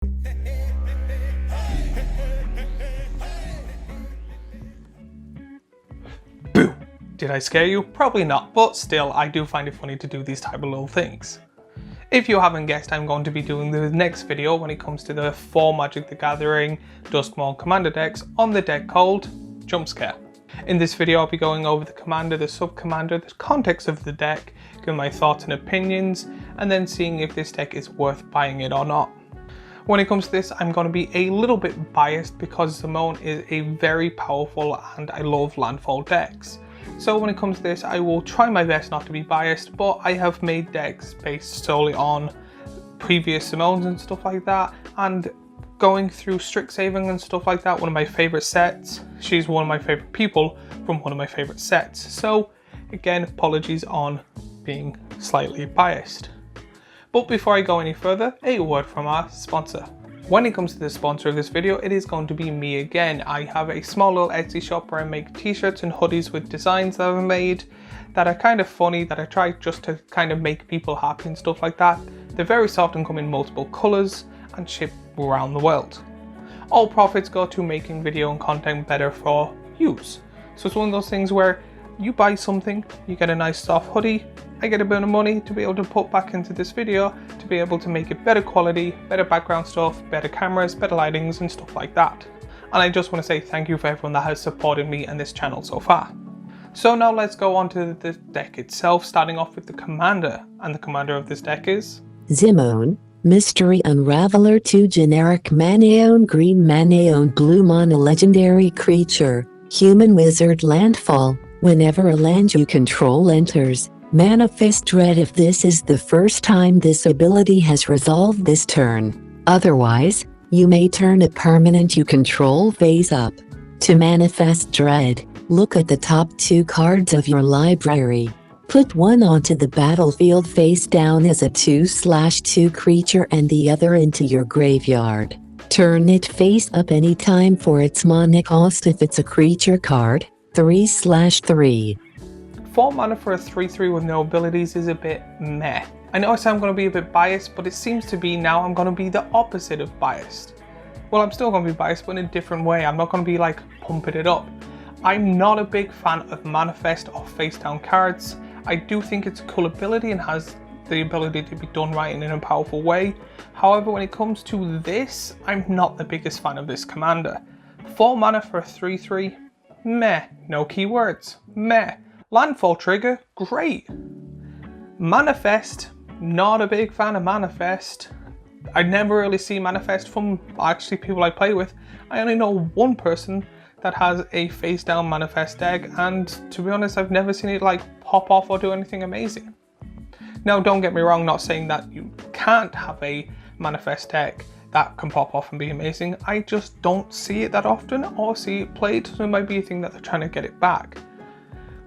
Boo! Did I scare you? Probably not, but still I do find it funny to do these type of little things. If you haven't guessed, I'm going to be doing the next video when it comes to the 4 Magic the Gathering Duskmourn Commander decks on the deck called Jump Scare. In this video I'll be going over the commander, the sub-commander, the context of the deck, giving my thoughts and opinions, and then seeing if this deck is worth buying it or not. When it comes to this, I'm going to be a little bit biased because Simone is a very powerful and I love landfall decks. So when it comes to this, I will try my best not to be biased, but I have made decks based solely on previous Simones and stuff like that, and going through Strixhaven and stuff like that, one of my favorite sets. She's one of my favorite people from one of my favorite sets. So again, apologies on being slightly biased. But before I go any further, a word from our sponsor. When it comes to the sponsor of this video, it is going to be me again. I have a small little Etsy shop where I make t-shirts and hoodies with designs that I've made that are kind of funny, that I try just to kind of make people happy and stuff like that. They're very soft and come in multiple colours and ship around the world. All profits go to making video and content better for use. So it's one of those things where you buy something, you get a nice soft hoodie, I get a bit of money to be able to put back into this video to be able to make it better quality, better background stuff, better cameras, better lightings and stuff like that. And I just want to say thank you for everyone that has supported me and this channel so far. So now let's go on to the deck itself, starting off with the commander. And the commander of this deck is Simone, Mystery Unraveler 2 generic Manaeon green Manaeon blue mono legendary creature, human wizard landfall. Whenever a land you control enters, manifest dread if this is the first time this ability has resolved this turn. Otherwise, you may turn a permanent you control face up. To manifest dread, look at the top 2 cards of your library. Put one onto the battlefield face down as a 2/2 creature and the other into your graveyard. Turn it face up anytime for its mana cost if it's a creature card, 3/3. 4 mana for a 3/3 with no abilities is a bit meh. I know I say I'm going to be a bit biased, but it seems to be now I'm going to be the opposite of biased. Well, I'm still going to be biased, but in a different way. I'm not going to be like pumping it up. I'm not a big fan of manifest or face down cards. I do think it's a cool ability and has the ability to be done right and in a powerful way. However, when it comes to this, I'm not the biggest fan of this commander. 4 mana for a 3/3, meh. No keywords, meh. Landfall trigger, great. Manifest, not a big fan of manifest. I never really see manifest from actually people I play with. I only know one person that has a face down manifest deck, and to be honest, I've never seen it like pop off or do anything amazing. Now, don't get me wrong, not saying that you can't have a manifest deck that can pop off and be amazing. I just don't see it that often or see it played, so it might be a thing that they're trying to get it back.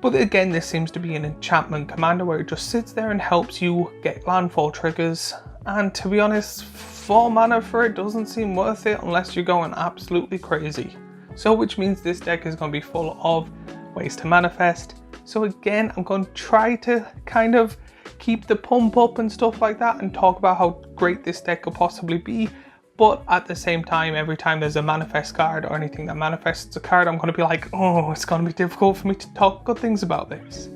But again, this seems to be an enchantment commander where it just sits there and helps you get landfall triggers. And to be honest, 4 mana for it doesn't seem worth it unless you're going absolutely crazy. So which means this deck is going to be full of ways to manifest. So again, I'm going to try to kind of keep the pump up and stuff like that and talk about how great this deck could possibly be. But at the same time, every time there's a manifest card or anything that manifests a card, I'm going to be like, oh, it's going to be difficult for me to talk good things about this.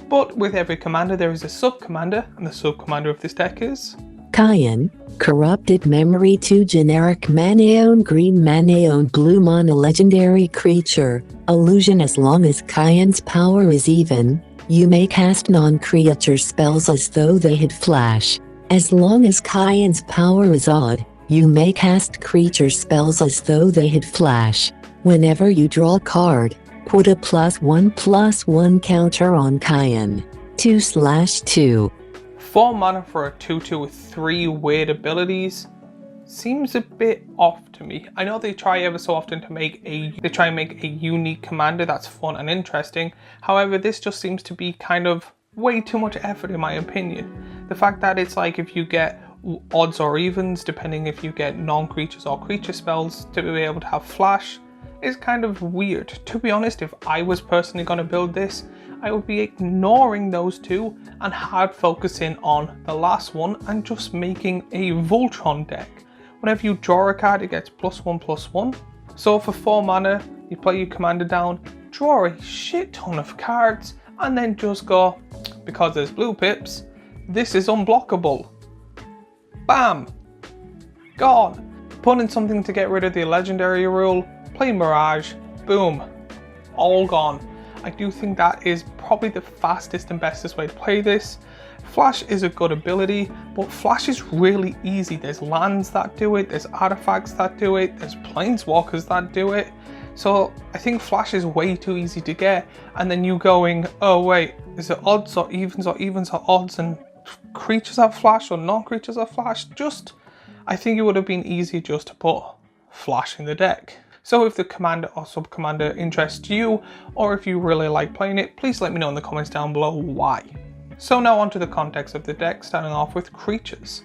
But with every commander, there is a sub-commander, and the sub-commander of this deck is Kayan, Corrupted Memory 2 generic Manaeon green Manaeon blue mono legendary creature, illusion. As long as Kayan's power is even, you may cast non-creature spells as though they had flash. As long as Kayan's power is odd, you may cast creature spells as though they had flash. Whenever you draw a card, put a +1/+1 counter on Kayan. 2/2. 4 mana for a 2/2 with 3 weird abilities seems a bit off to me. I know they try ever so often to make a unique commander that's fun and interesting. However, this just seems to be kind of way too much effort in my opinion. The fact that it's like if you get odds or evens, depending if you get non-creatures or creature spells to be able to have flash, is kind of weird. To be honest, if I was personally going to build this, I would be ignoring those two and hard focusing on the last one and just making a Voltron deck Whenever you draw a card, it gets +1/+1. So for 4 mana, you play your commander down, draw a shit ton of cards, and then just go, because there's blue pips, this is unblockable. Bam! Gone. Put in something to get rid of the legendary rule, play Mirage, boom. All gone. I do think that is probably the fastest and bestest way to play this. Flash is a good ability, but Flash is really easy. There's lands that do it, there's artifacts that do it, there's planeswalkers that do it. So I think Flash is way too easy to get, and then you going, oh wait, is it odds or evens or odds and creatures have Flash or non-creatures have Flash? I think it would have been easy just to put Flash in the deck. So if the commander or sub-commander interests you, or if you really like playing it, please let me know in the comments down below why. So now onto the context of the deck, starting off with creatures.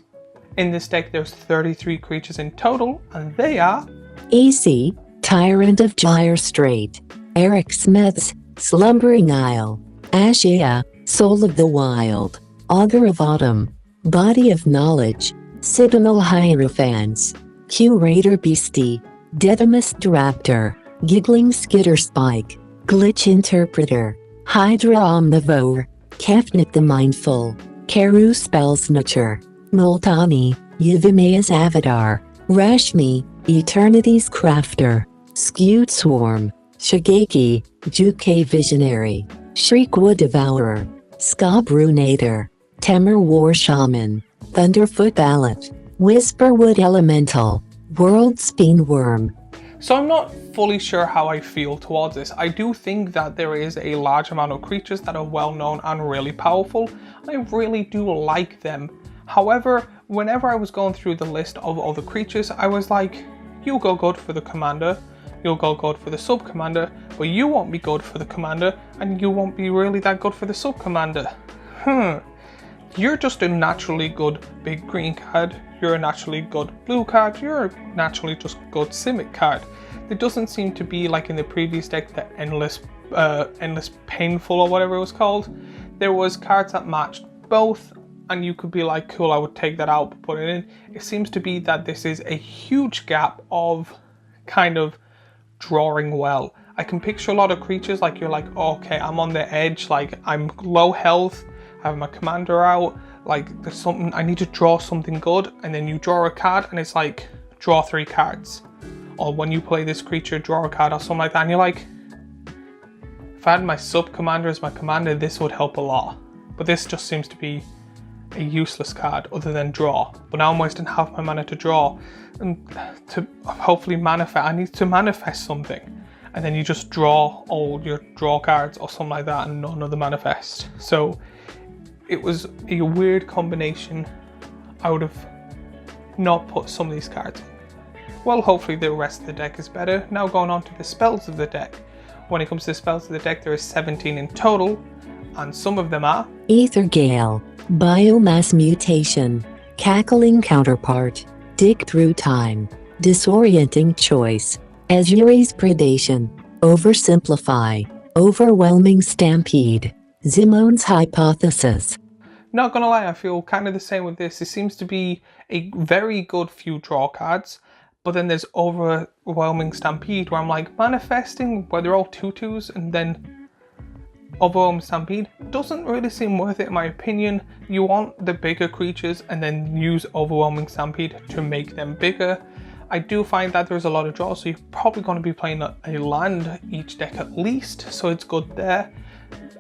In this deck there's 33 creatures in total, and they are AC, Tyrant of Gyre Strait, Eric Smith's Slumbering Isle, Ashia, Soul of the Wild, Augur of Autumn, Body of Knowledge, Citadel Hierophants, Curator Beastie, Dedimist Raptor, Giggling Skitterspike, Glitch Interpreter, Hydra Omnivore, Kefnet the Mindful, Karu Spellsnatcher, Multani, Yevimaia's Avatar, Rashmi, Eternity's Crafter, Skewed Swarm, Shigeki, Juke Visionary, Shriekwood Devourer, Scabrunator, Temur War Shaman, Thunderfoot Ballot, Whisperwood Elemental, World Spin Worm. So I'm not fully sure how I feel towards this. I do think that there is a large amount of creatures that are well known and really powerful. I really do like them. However, whenever I was going through the list of all the creatures, I was like, you'll go good for the commander, you'll go good for the sub-commander, but you won't be good for the commander, and you won't be really that good for the sub-commander. You're just a naturally good big green card, you're a naturally good blue card, you're a naturally just good Simic card. There doesn't seem to be, like in the previous deck, the endless painful or whatever it was called. There was cards that matched both, and you could be like, cool, I would take that out, but put it in. It seems to be that this is a huge gap of kind of drawing well. I can picture a lot of creatures like you're like, oh, okay, I'm on the edge, like I'm low health, I have my commander out, like there's something, I need to draw something good, and then you draw a card and it's like, draw 3 cards. Or when you play this creature, draw a card or something like that, and you're like, if I had my sub-commander as my commander, this would help a lot. But this just seems to be a useless card other than draw. But now I'm wasting half my mana to draw, and to hopefully manifest, I need to manifest something. And then you just draw all your draw cards or something like that and none of the manifest. So it was a weird combination. I would have not put some of these cards in. Well, hopefully the rest of the deck is better. Now going on to the spells of the deck. When it comes to the spells of the deck, there is 17 in total, and some of them are Aethergale, Biomass Mutation, Cackling Counterpart, Dig Through Time, Disorienting Choice, Azuri's Predation, Oversimplify, Overwhelming Stampede, Zimone's Hypothesis. Not gonna lie, I feel kind of the same with this. It seems to be a very good few draw cards, but then there's Overwhelming Stampede where I'm like, manifesting where they're all 2/2s and then Overwhelming Stampede doesn't really seem worth it in my opinion. You want the bigger creatures and then use Overwhelming Stampede to make them bigger. I do find that there's a lot of draws, so you're probably going to be playing a land each deck at least, so it's good there.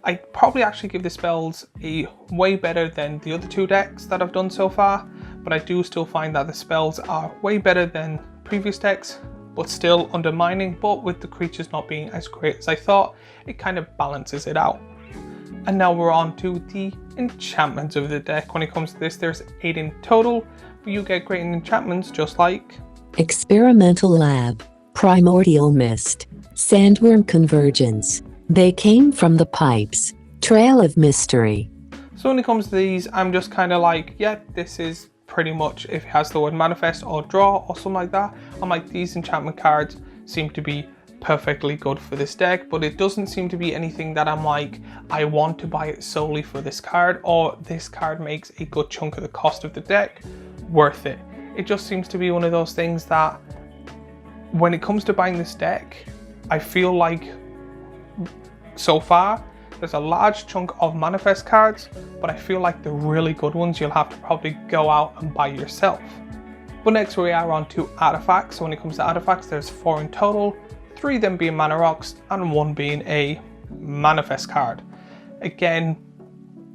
I probably actually give the spells a way better than the other 2 decks that I've done so far, but I do still find that the spells are way better than previous decks, but still undermining. But with the creatures not being as great as I thought, it kind of balances it out. And now we're on to the enchantments of the deck. When it comes to this, there's 8 in total, but you get great enchantments just like Experimental Lab, Primordial Mist, Sandworm Convergence, They Came from the Pipes, Trail of Mystery. So when it comes to these, I'm just kind of like, yeah, this is pretty much, if it has the word manifest or draw or something like that, I'm like, these enchantment cards seem to be perfectly good for this deck, but it doesn't seem to be anything that I'm like, I want to buy it solely for this card, or this card makes a good chunk of the cost of the deck worth it. It just seems to be one of those things that when it comes to buying this deck, I feel like so far there's a large chunk of manifest cards, but I feel like the really good ones you'll have to probably go out and buy yourself. But next we are on to artifacts. So when it comes to artifacts, there's 4 in total, 3 of them being mana rocks and 1 being a manifest card. Again,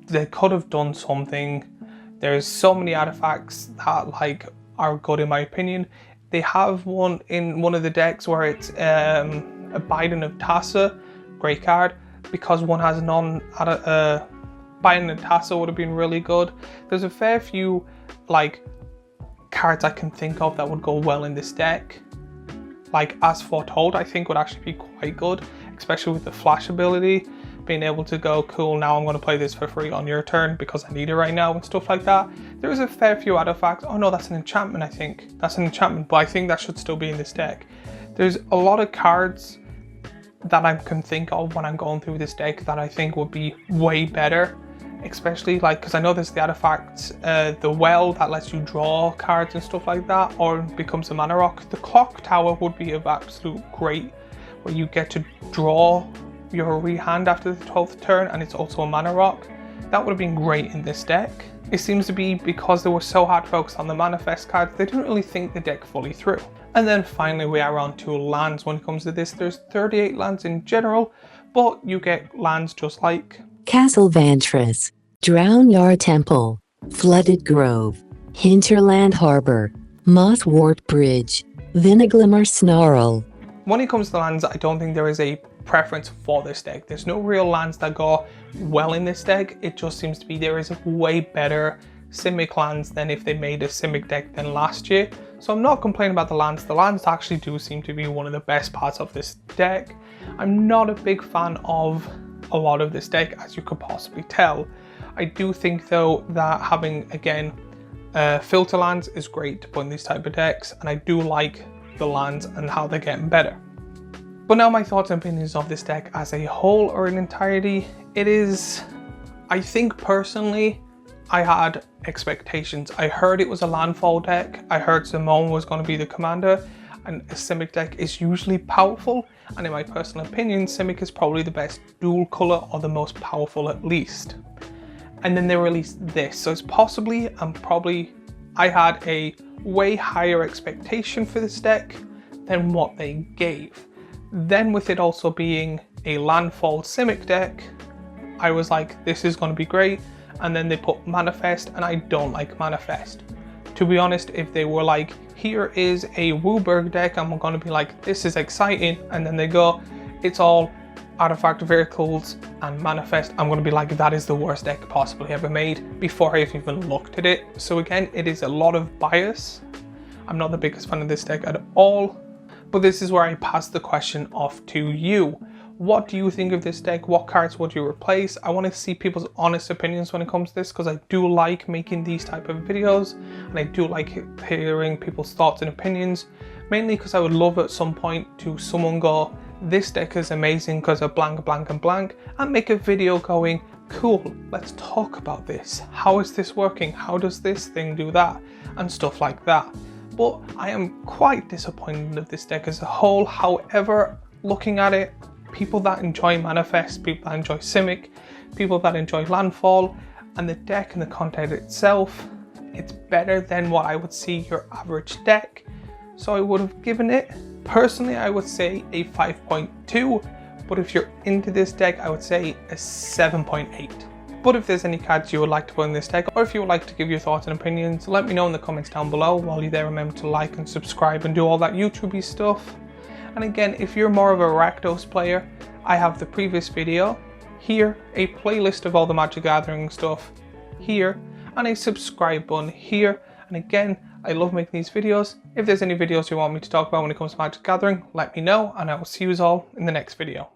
they could have done something. There's so many artifacts that like are good in my opinion. They have one in one of the decks where it's a Biden of Tassa, great card, because one has Biden of Tassa would have been really good. There's a fair few like cards I can think of that would go well in this deck. Like As Foretold I think would actually be quite good, especially with the flash ability, being able to go, cool, now I'm going to play this for free on your turn because I need it right now and stuff like that. There is a fair few artifacts. Oh no, that's an enchantment. I think that's an enchantment, but I think that should still be in this deck. There's a lot of cards that I can think of when I'm going through this deck that I think would be way better, especially like because I know there's the artifacts, the well that lets you draw cards and stuff like that, or becomes a mana rock. The clock tower would be of absolute great, where you get to draw your rehand after the 12th turn and it's also a mana rock. That would have been great in this deck. It seems to be because they were so hard focused on the manifest cards, they didn't really think the deck fully through. And then finally we are on to lands. When it comes to this, there's 38 lands in general, but you get lands just like Castle Vantress, Drownyard Temple, Flooded Grove, Hinterland Harbor, Mosswort Bridge, Vineglimmer Snarl. When it comes to lands, I don't think there is a preference for this deck. There's no real lands that go well in this deck. It just seems to be there is way better Simic lands than if they made a Simic deck than last year. So I'm not complaining about the lands. The lands actually do seem to be one of the best parts of this deck. I'm not a big fan of a lot of this deck, as you could possibly tell. I do think though that having, again, filter lands is great to put in these type of decks, and I do like the lands and how they're getting better. But now my thoughts and opinions of this deck as a whole or in entirety. It is, I think personally, I had expectations. I heard it was a landfall deck. I heard Simone was going to be the commander, and a Simic deck is usually powerful. And in my personal opinion, Simic is probably the best dual color, or the most powerful at least. And then they released this. So it's possibly, and probably, I had a way higher expectation for this deck than what they gave. Then with it also being a landfall Simic deck, I was like, this is going to be great. And then they put Manifest, and I don't like Manifest. To be honest, if they were like, here is a WUBRG deck, I'm going to be like, this is exciting. And then they go, it's all artifact vehicles and Manifest. I'm going to be like, that is the worst deck possibly ever made before I've even looked at it. So again, it is a lot of bias. I'm not the biggest fan of this deck at all. But this is where I pass the question off to you. What do you think of this deck? What cards would you replace? I want to see people's honest opinions when it comes to this, because I do like making these type of videos, and I do like hearing people's thoughts and opinions, mainly because I would love at some point to someone go, this deck is amazing because of blank, blank, and blank, and make a video going, cool, let's talk about this. How is this working? How does this thing do that? And stuff like that. But I am quite disappointed of this deck as a whole. However, looking at it, people that enjoy Manifest, people that enjoy Simic, people that enjoy Landfall, and the deck and the content itself, it's better than what I would see your average deck. So I would have given it, personally, I would say a 5.2, but if you're into this deck, I would say a 7.8. But if there's any cards you would like to put in this deck, or if you would like to give your thoughts and opinions, let me know in the comments down below. While you're there, remember to like and subscribe and do all that YouTube-y stuff. And again, if you're more of a Rakdos player, I have the previous video here, a playlist of all the Magic Gathering stuff here, and a subscribe button here. And again, I love making these videos. If there's any videos you want me to talk about when it comes to Magic Gathering, let me know, and I will see you all in the next video.